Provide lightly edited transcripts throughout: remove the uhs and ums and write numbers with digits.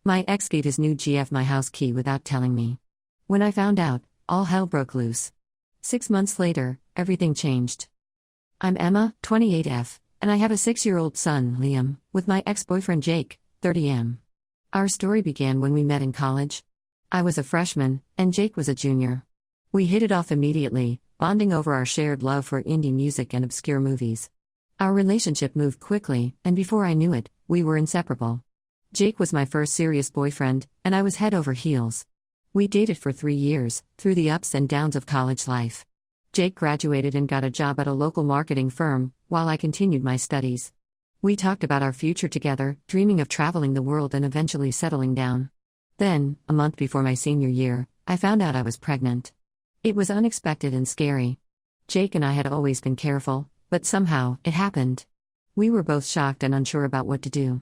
My ex gave his new GF my house key without telling me. When I found out, all hell broke loose. 6 months later, everything changed. I'm Emma, 28F, and I have a 6-year-old son, Liam, with my ex-boyfriend Jake, 30M. Our story began when we met in college. I was a freshman, and Jake was a junior. We hit it off immediately, bonding over our shared love for indie music and obscure movies. Our relationship moved quickly, and before I knew it, we were inseparable. Jake was my first serious boyfriend, and I was head over heels. We dated for 3 years, through the ups and downs of college life. Jake graduated and got a job at a local marketing firm, while I continued my studies. We talked about our future together, dreaming of traveling the world and eventually settling down. Then, a month before my senior year, I found out I was pregnant. It was unexpected and scary. Jake and I had always been careful, but somehow, it happened. We were both shocked and unsure about what to do.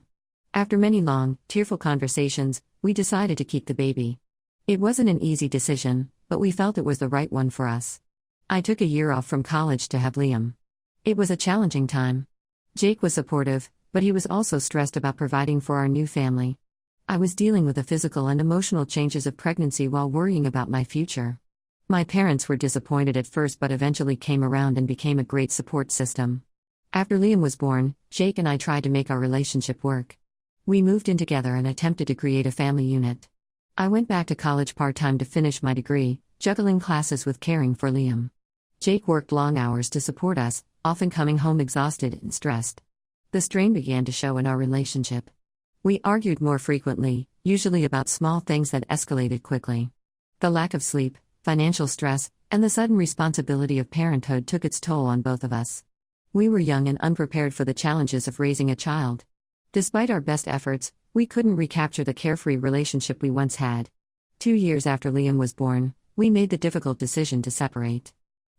After many long, tearful conversations, we decided to keep the baby. It wasn't an easy decision, but we felt it was the right one for us. I took a year off from college to have Liam. It was a challenging time. Jake was supportive, but he was also stressed about providing for our new family. I was dealing with the physical and emotional changes of pregnancy while worrying about my future. My parents were disappointed at first but eventually came around and became a great support system. After Liam was born, Jake and I tried to make our relationship work. We moved in together and attempted to create a family unit. I went back to college part-time to finish my degree, juggling classes with caring for Liam. Jake worked long hours to support us, often coming home exhausted and stressed. The strain began to show in our relationship. We argued more frequently, usually about small things that escalated quickly. The lack of sleep, financial stress, and the sudden responsibility of parenthood took its toll on both of us. We were young and unprepared for the challenges of raising a child. Despite our best efforts, we couldn't recapture the carefree relationship we once had. 2 years after Liam was born, we made the difficult decision to separate.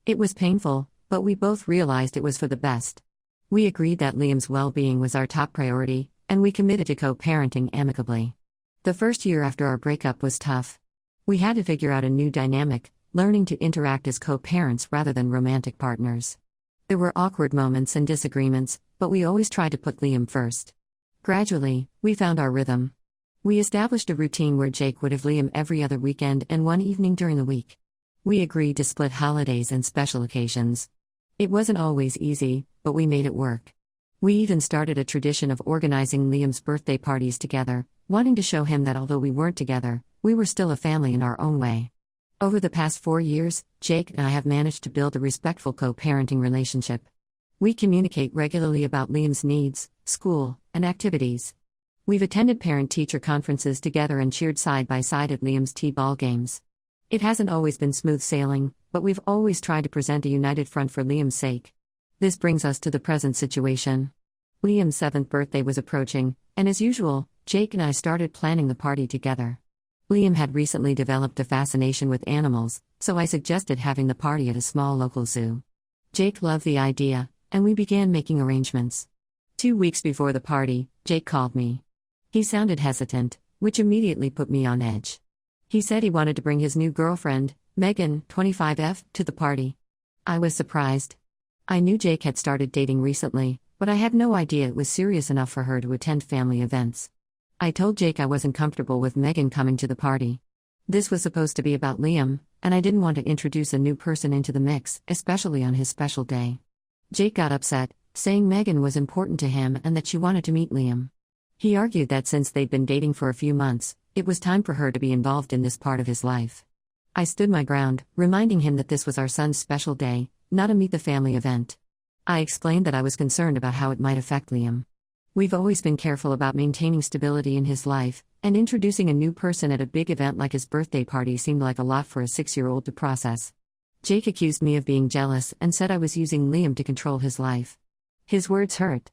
It was painful, but we both realized it was for the best. We agreed that Liam's well-being was our top priority, and we committed to co-parenting amicably. The first year after our breakup was tough. We had to figure out a new dynamic, learning to interact as co-parents rather than romantic partners. There were awkward moments and disagreements, but we always tried to put Liam first. Gradually, we found our rhythm. We established a routine where Jake would have Liam every other weekend and one evening during the week. We agreed to split holidays and special occasions. It wasn't always easy, but we made it work. We even started a tradition of organizing Liam's birthday parties together, wanting to show him that although we weren't together, we were still a family in our own way. Over the past 4 years, Jake and I have managed to build a respectful co-parenting relationship. We communicate regularly about Liam's needs, school, and activities. We've attended parent-teacher conferences together and cheered side by side at Liam's T-ball games. It hasn't always been smooth sailing, but we've always tried to present a united front for Liam's sake. This brings us to the present situation. Liam's 7th birthday was approaching, and as usual, Jake and I started planning the party together. Liam had recently developed a fascination with animals, so I suggested having the party at a small local zoo. Jake loved the idea, and we began making arrangements. 2 weeks before the party, Jake called me. He sounded hesitant, which immediately put me on edge. He said he wanted to bring his new girlfriend, Megan, 25F, to the party. I was surprised. I knew Jake had started dating recently, but I had no idea it was serious enough for her to attend family events. I told Jake I wasn't comfortable with Megan coming to the party. This was supposed to be about Liam, and I didn't want to introduce a new person into the mix, especially on his special day. Jake got upset, saying Megan was important to him and that she wanted to meet Liam. He argued that since they'd been dating for a few months, it was time for her to be involved in this part of his life. I stood my ground, reminding him that this was our son's special day, not a meet-the-family event. I explained that I was concerned about how it might affect Liam. We've always been careful about maintaining stability in his life, and introducing a new person at a big event like his birthday party seemed like a lot for a 6-year-old to process. Jake accused me of being jealous and said I was using Liam to control his life. His words hurt.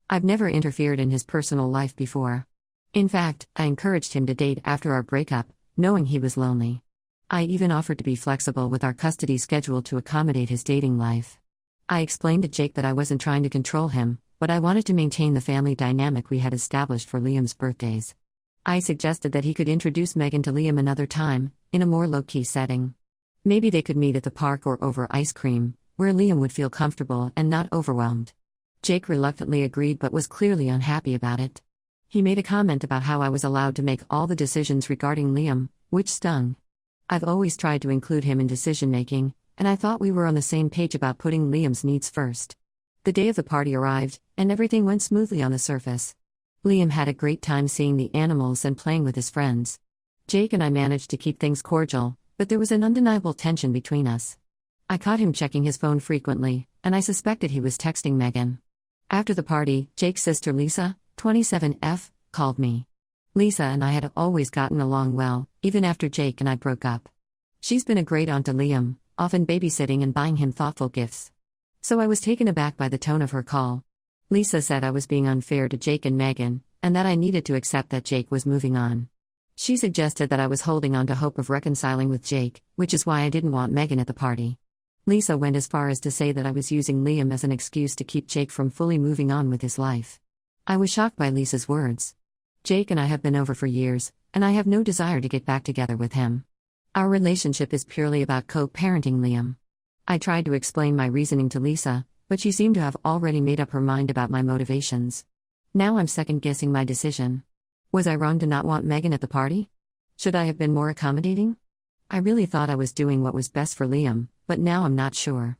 I've never interfered in his personal life before. In fact, I encouraged him to date after our breakup, knowing he was lonely. I even offered to be flexible with our custody schedule to accommodate his dating life. I explained to Jake that I wasn't trying to control him, but I wanted to maintain the family dynamic we had established for Liam's birthdays. I suggested that he could introduce Megan to Liam another time, in a more low-key setting. Maybe they could meet at the park or over ice cream, where Liam would feel comfortable and not overwhelmed. Jake reluctantly agreed but was clearly unhappy about it. He made a comment about how I was allowed to make all the decisions regarding Liam, which stung. I've always tried to include him in decision making, and I thought we were on the same page about putting Liam's needs first. The day of the party arrived, and everything went smoothly on the surface. Liam had a great time seeing the animals and playing with his friends. Jake and I managed to keep things cordial, but there was an undeniable tension between us. I caught him checking his phone frequently, and I suspected he was texting Megan. After the party, Jake's sister Lisa, 27F, called me. Lisa and I had always gotten along well, even after Jake and I broke up. She's been a great aunt to Liam, often babysitting and buying him thoughtful gifts. So I was taken aback by the tone of her call. Lisa said I was being unfair to Jake and Megan, and that I needed to accept that Jake was moving on. She suggested that I was holding on to hope of reconciling with Jake, which is why I didn't want Megan at the party. Lisa went as far as to say that I was using Liam as an excuse to keep Jake from fully moving on with his life. I was shocked by Lisa's words. Jake and I have been over for years, and I have no desire to get back together with him. Our relationship is purely about co-parenting Liam. I tried to explain my reasoning to Lisa, but she seemed to have already made up her mind about my motivations. Now I'm second-guessing my decision. Was I wrong to not want Megan at the party? Should I have been more accommodating? I really thought I was doing what was best for Liam, but now I'm not sure.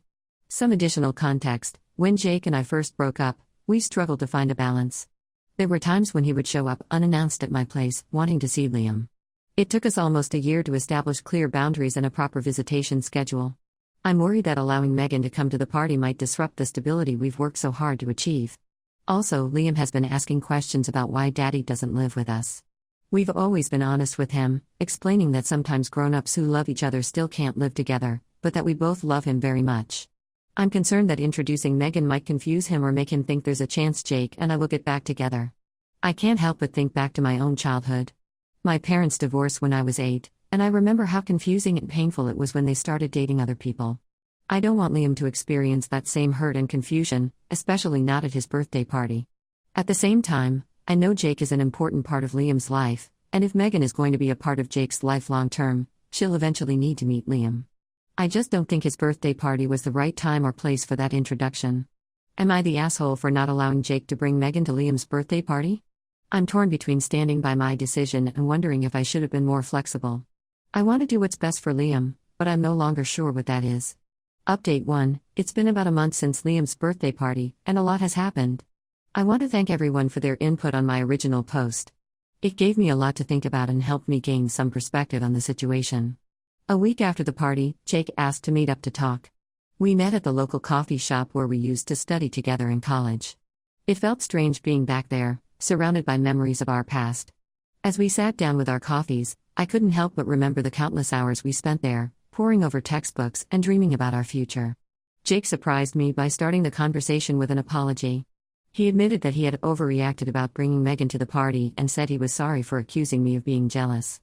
Some additional context: when Jake and I first broke up, we struggled to find a balance. There were times when he would show up unannounced at my place, wanting to see Liam. It took us almost a year to establish clear boundaries and a proper visitation schedule. I'm worried that allowing Megan to come to the party might disrupt the stability we've worked so hard to achieve. Also, Liam has been asking questions about why Daddy doesn't live with us. We've always been honest with him, explaining that sometimes grown-ups who love each other still can't live together, but that we both love him very much. I'm concerned that introducing Megan might confuse him or make him think there's a chance Jake and I will get back together. I can't help but think back to my own childhood. My parents divorced when I was 8, and I remember how confusing and painful it was when they started dating other people. I don't want Liam to experience that same hurt and confusion, especially not at his birthday party. At the same time, I know Jake is an important part of Liam's life, and if Megan is going to be a part of Jake's life long term, she'll eventually need to meet Liam. I just don't think his birthday party was the right time or place for that introduction. Am I the asshole for not allowing Jake to bring Megan to Liam's birthday party? I'm torn between standing by my decision and wondering if I should have been more flexible. I want to do what's best for Liam, but I'm no longer sure what that is. Update 1: It's been about a month since Liam's birthday party, and a lot has happened. I want to thank everyone for their input on my original post. It gave me a lot to think about and helped me gain some perspective on the situation. A week after the party, Jake asked to meet up to talk. We met at the local coffee shop where we used to study together in college. It felt strange being back there, surrounded by memories of our past. As we sat down with our coffees, I couldn't help but remember the countless hours we spent there, poring over textbooks and dreaming about our future. Jake surprised me by starting the conversation with an apology. He admitted that he had overreacted about bringing Megan to the party and said he was sorry for accusing me of being jealous.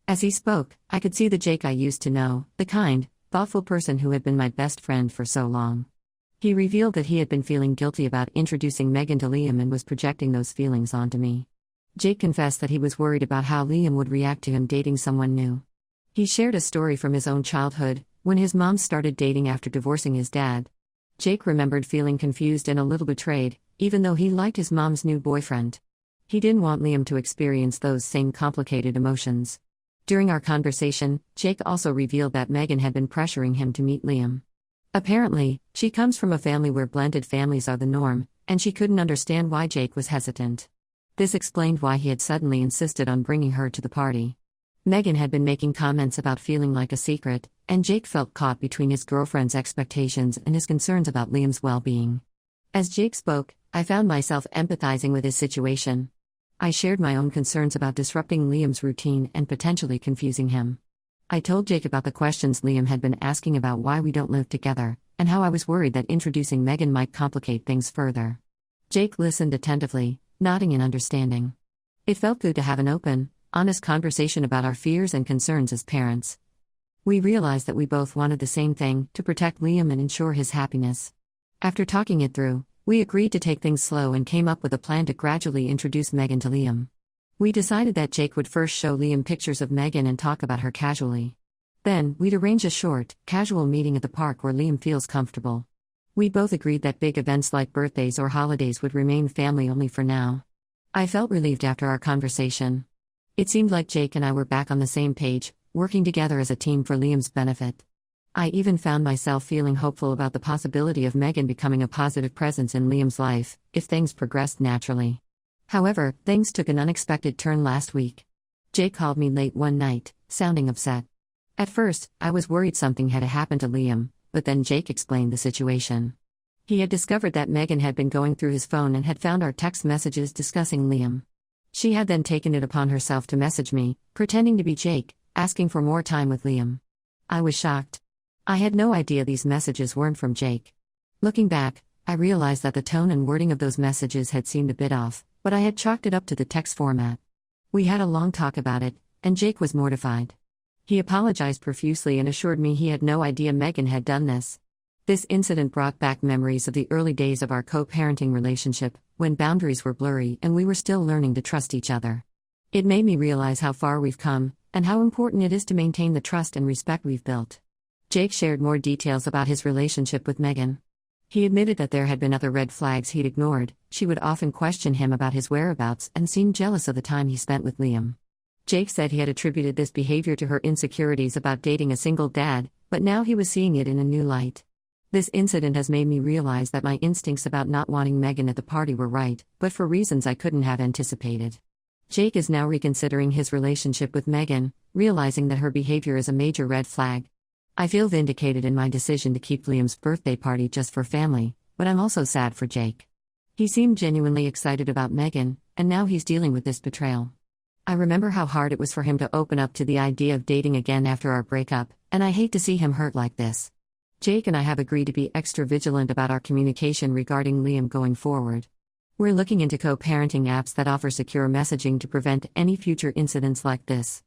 As he spoke, I could see the Jake I used to know, the kind, thoughtful person who had been my best friend for so long. He revealed that he had been feeling guilty about introducing Megan to Liam and was projecting those feelings onto me. Jake confessed that he was worried about how Liam would react to him dating someone new. He shared a story from his own childhood, when his mom started dating after divorcing his dad. Jake remembered feeling confused and a little betrayed, even though he liked his mom's new boyfriend. He didn't want Liam to experience those same complicated emotions. During our conversation, Jake also revealed that Megan had been pressuring him to meet Liam. Apparently, she comes from a family where blended families are the norm, and she couldn't understand why Jake was hesitant. This explained why he had suddenly insisted on bringing her to the party. Megan had been making comments about feeling like a secret, and Jake felt caught between his girlfriend's expectations and his concerns about Liam's well-being. As Jake spoke, I found myself empathizing with his situation. I shared my own concerns about disrupting Liam's routine and potentially confusing him. I told Jake about the questions Liam had been asking about why we don't live together, and how I was worried that introducing Megan might complicate things further. Jake listened attentively, nodding in understanding. It felt good to have an open, honest conversation about our fears and concerns as parents. We realized that we both wanted the same thing, to protect Liam and ensure his happiness. After talking it through, we agreed to take things slow and came up with a plan to gradually introduce Megan to Liam. We decided that Jake would first show Liam pictures of Megan and talk about her casually. Then, we'd arrange a short, casual meeting at the park where Liam feels comfortable. We both agreed that big events like birthdays or holidays would remain family only for now. I felt relieved after our conversation. It seemed like Jake and I were back on the same page, working together as a team for Liam's benefit. I even found myself feeling hopeful about the possibility of Megan becoming a positive presence in Liam's life, if things progressed naturally. However, things took an unexpected turn last week. Jake called me late one night, sounding upset. At first, I was worried something had happened to Liam, but then Jake explained the situation. He had discovered that Megan had been going through his phone and had found our text messages discussing Liam. She had then taken it upon herself to message me, pretending to be Jake, asking for more time with Liam. I was shocked. I had no idea these messages weren't from Jake. Looking back, I realized that the tone and wording of those messages had seemed a bit off, but I had chalked it up to the text format. We had a long talk about it, and Jake was mortified. He apologized profusely and assured me he had no idea Megan had done this. This incident brought back memories of the early days of our co-parenting relationship, when boundaries were blurry and we were still learning to trust each other. It made me realize how far we've come, and how important it is to maintain the trust and respect we've built. Jake shared more details about his relationship with Megan. He admitted that there had been other red flags he'd ignored. She would often question him about his whereabouts and seemed jealous of the time he spent with Liam. Jake said he had attributed this behavior to her insecurities about dating a single dad, but now he was seeing it in a new light. This incident has made me realize that my instincts about not wanting Megan at the party were right, but for reasons I couldn't have anticipated. Jake is now reconsidering his relationship with Megan, realizing that her behavior is a major red flag. I feel vindicated in my decision to keep Liam's birthday party just for family, but I'm also sad for Jake. He seemed genuinely excited about Megan, and now he's dealing with this betrayal. I remember how hard it was for him to open up to the idea of dating again after our breakup, and I hate to see him hurt like this. Jake and I have agreed to be extra vigilant about our communication regarding Liam going forward. We're looking into co-parenting apps that offer secure messaging to prevent any future incidents like this.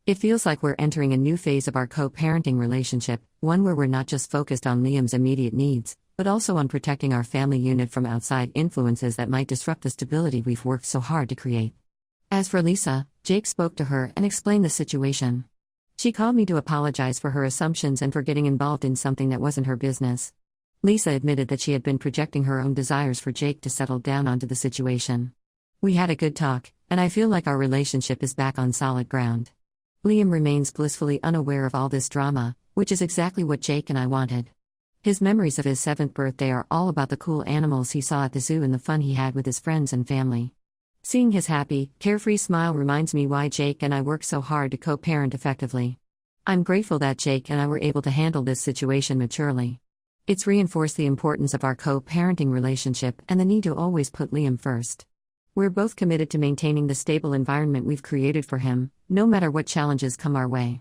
It feels like we're entering a new phase of our co-parenting relationship, one where we're not just focused on Liam's immediate needs, but also on protecting our family unit from outside influences that might disrupt the stability we've worked so hard to create. As for Lisa, Jake spoke to her and explained the situation. She called me to apologize for her assumptions and for getting involved in something that wasn't her business. Lisa admitted that she had been projecting her own desires for Jake to settle down onto the situation. We had a good talk, and I feel like our relationship is back on solid ground. Liam remains blissfully unaware of all this drama, which is exactly what Jake and I wanted. His memories of his 7th birthday are all about the cool animals he saw at the zoo and the fun he had with his friends and family. Seeing his happy, carefree smile reminds me why Jake and I work so hard to co-parent effectively. I'm grateful that Jake and I were able to handle this situation maturely. It's reinforced the importance of our co-parenting relationship and the need to always put Liam first. We're both committed to maintaining the stable environment we've created for him, no matter what challenges come our way.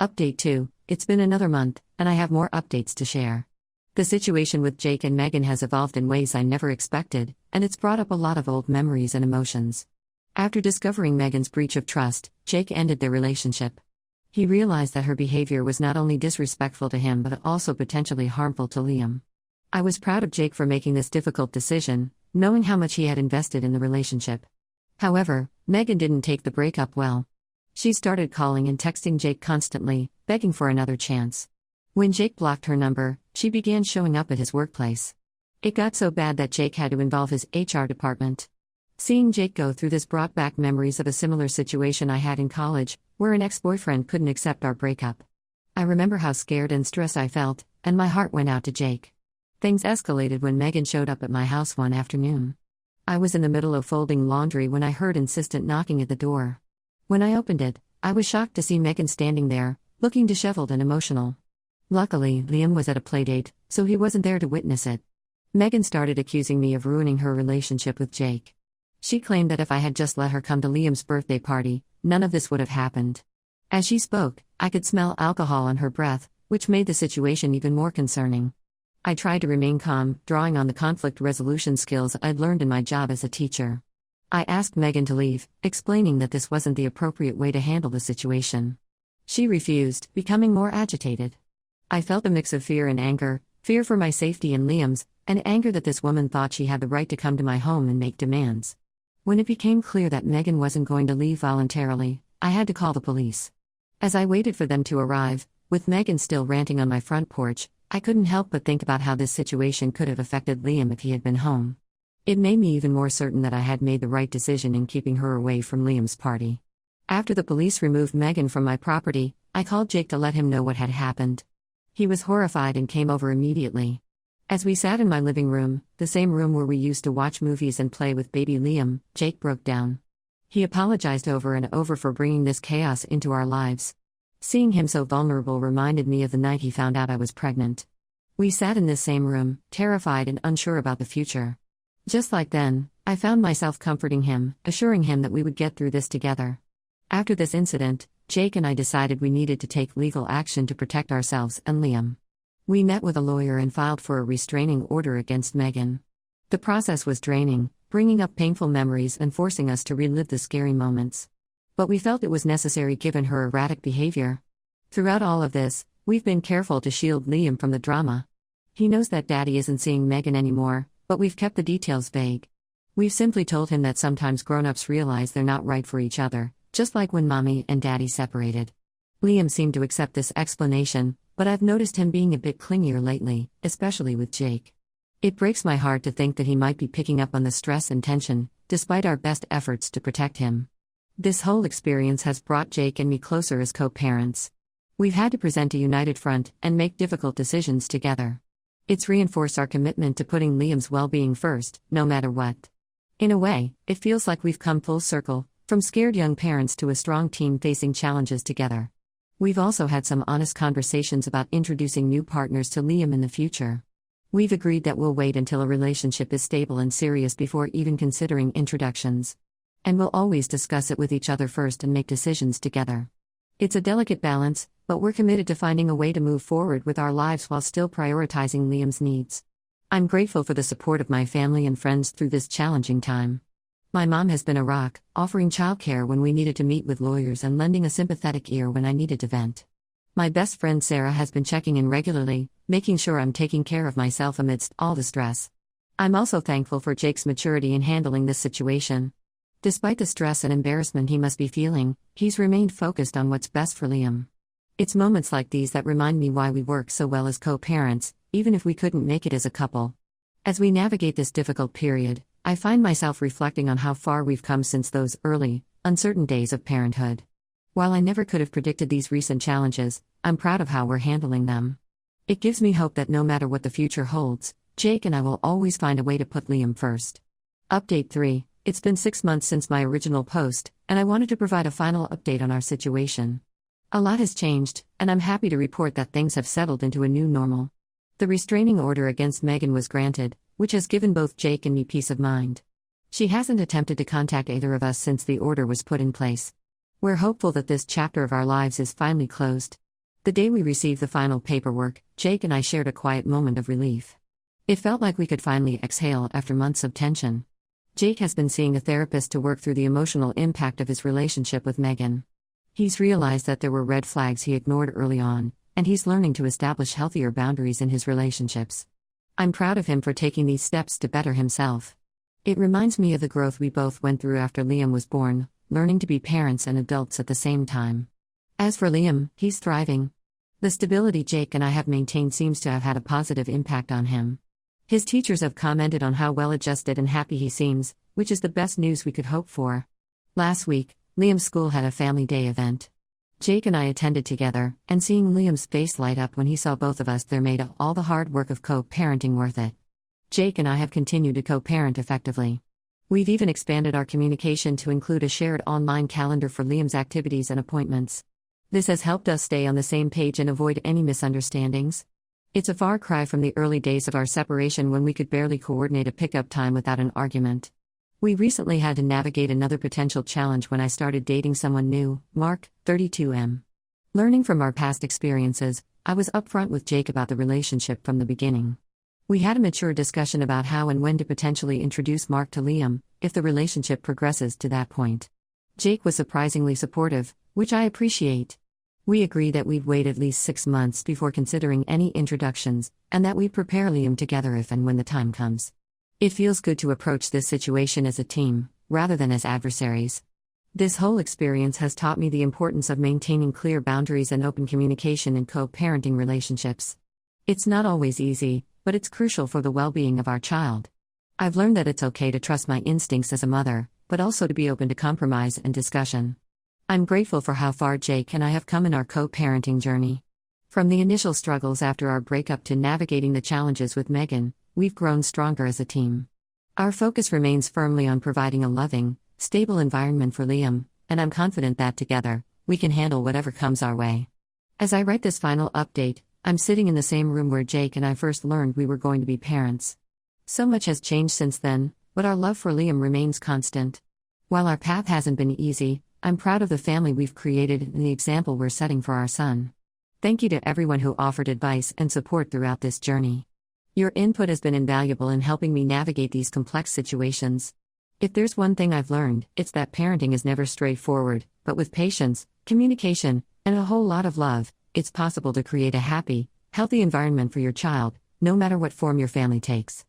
Update 2: It's been another month, and I have more updates to share. The situation with Jake and Megan has evolved in ways I never expected, and it's brought up a lot of old memories and emotions. After discovering Megan's breach of trust, Jake ended their relationship. He realized that her behavior was not only disrespectful to him but also potentially harmful to Liam. I was proud of Jake for making this difficult decision, knowing how much he had invested in the relationship. However, Megan didn't take the breakup well. She started calling and texting Jake constantly, begging for another chance. When Jake blocked her number, she began showing up at his workplace. It got so bad that Jake had to involve his HR department. Seeing Jake go through this brought back memories of a similar situation I had in college, where an ex-boyfriend couldn't accept our breakup. I remember how scared and stressed I felt, and my heart went out to Jake. Things escalated when Megan showed up at my house one afternoon. I was in the middle of folding laundry when I heard insistent knocking at the door. When I opened it, I was shocked to see Megan standing there, looking disheveled and emotional. Luckily, Liam was at a playdate, so he wasn't there to witness it. Megan started accusing me of ruining her relationship with Jake. She claimed that if I had just let her come to Liam's birthday party, none of this would have happened. As she spoke, I could smell alcohol on her breath, which made the situation even more concerning. I tried to remain calm, drawing on the conflict resolution skills I'd learned in my job as a teacher. I asked Megan to leave, explaining that this wasn't the appropriate way to handle the situation. She refused, becoming more agitated. I felt a mix of fear and anger, fear for my safety and Liam's, and anger that this woman thought she had the right to come to my home and make demands. When it became clear that Megan wasn't going to leave voluntarily, I had to call the police. As I waited for them to arrive, with Megan still ranting on my front porch, I couldn't help but think about how this situation could have affected Liam if he had been home. It made me even more certain that I had made the right decision in keeping her away from Liam's party. After the police removed Megan from my property, I called Jake to let him know what had happened. He was horrified and came over immediately. As we sat in my living room, the same room where we used to watch movies and play with baby Liam, Jake broke down. He apologized over and over for bringing this chaos into our lives. Seeing him so vulnerable reminded me of the night he found out I was pregnant. We sat in this same room, terrified and unsure about the future. Just like then, I found myself comforting him, assuring him that we would get through this together. After this incident, Jake and I decided we needed to take legal action to protect ourselves and Liam. We met with a lawyer and filed for a restraining order against Megan. The process was draining, bringing up painful memories and forcing us to relive the scary moments. But we felt it was necessary given her erratic behavior. Throughout all of this, we've been careful to shield Liam from the drama. He knows that Daddy isn't seeing Megan anymore, but we've kept the details vague. We've simply told him that sometimes grown-ups realize they're not right for each other, just like when Mommy and Daddy separated. Liam seemed to accept this explanation, but I've noticed him being a bit clingier lately, especially with Jake. It breaks my heart to think that he might be picking up on the stress and tension, despite our best efforts to protect him. This whole experience has brought Jake and me closer as co-parents. We've had to present a united front and make difficult decisions together. It's reinforced our commitment to putting Liam's well-being first, no matter what. In a way, it feels like we've come full circle, from scared young parents to a strong team facing challenges together. We've also had some honest conversations about introducing new partners to Liam in the future. We've agreed that we'll wait until a relationship is stable and serious before even considering introductions. And we'll always discuss it with each other first and make decisions together. It's a delicate balance, but we're committed to finding a way to move forward with our lives while still prioritizing Liam's needs. I'm grateful for the support of my family and friends through this challenging time. My mom has been a rock, offering childcare when we needed to meet with lawyers and lending a sympathetic ear when I needed to vent. My best friend Sarah has been checking in regularly, making sure I'm taking care of myself amidst all the stress. I'm also thankful for Jake's maturity in handling this situation. Despite the stress and embarrassment he must be feeling, he's remained focused on what's best for Liam. It's moments like these that remind me why we work so well as co-parents, even if we couldn't make it as a couple. As we navigate this difficult period, I find myself reflecting on how far we've come since those early, uncertain days of parenthood. While I never could have predicted these recent challenges, I'm proud of how we're handling them. It gives me hope that no matter what the future holds, Jake and I will always find a way to put Liam first. Update 3. It's been 6 months since my original post, and I wanted to provide a final update on our situation. A lot has changed, and I'm happy to report that things have settled into a new normal. The restraining order against Megan was granted, which has given both Jake and me peace of mind. She hasn't attempted to contact either of us since the order was put in place. We're hopeful that this chapter of our lives is finally closed. The day we received the final paperwork, Jake and I shared a quiet moment of relief. It felt like we could finally exhale after months of tension. Jake has been seeing a therapist to work through the emotional impact of his relationship with Megan. He's realized that there were red flags he ignored early on, and he's learning to establish healthier boundaries in his relationships. I'm proud of him for taking these steps to better himself. It reminds me of the growth we both went through after Liam was born, learning to be parents and adults at the same time. As for Liam, he's thriving. The stability Jake and I have maintained seems to have had a positive impact on him. His teachers have commented on how well-adjusted and happy he seems, which is the best news we could hope for. Last week, Liam's school had a family day event. Jake and I attended together, and seeing Liam's face light up when he saw both of us there made all the hard work of co-parenting worth it. Jake and I have continued to co-parent effectively. We've even expanded our communication to include a shared online calendar for Liam's activities and appointments. This has helped us stay on the same page and avoid any misunderstandings. It's a far cry from the early days of our separation when we could barely coordinate a pickup time without an argument. We recently had to navigate another potential challenge when I started dating someone new, Mark, 32M. Learning from our past experiences, I was upfront with Jake about the relationship from the beginning. We had a mature discussion about how and when to potentially introduce Mark to Liam, if the relationship progresses to that point. Jake was surprisingly supportive, which I appreciate. We agreed that we'd wait at least 6 months before considering any introductions, and that we'd prepare Liam together if and when the time comes. It feels good to approach this situation as a team, rather than as adversaries. This whole experience has taught me the importance of maintaining clear boundaries and open communication in co-parenting relationships. It's not always easy, but it's crucial for the well-being of our child. I've learned that it's okay to trust my instincts as a mother, but also to be open to compromise and discussion. I'm grateful for how far Jake and I have come in our co-parenting journey. From the initial struggles after our breakup to navigating the challenges with Megan, we've grown stronger as a team. Our focus remains firmly on providing a loving, stable environment for Liam, and I'm confident that together, we can handle whatever comes our way. As I write this final update, I'm sitting in the same room where Jake and I first learned we were going to be parents. So much has changed since then, but our love for Liam remains constant. While our path hasn't been easy, I'm proud of the family we've created and the example we're setting for our son. Thank you to everyone who offered advice and support throughout this journey. Your input has been invaluable in helping me navigate these complex situations. If there's one thing I've learned, it's that parenting is never straightforward, but with patience, communication, and a whole lot of love, it's possible to create a happy, healthy environment for your child, no matter what form your family takes.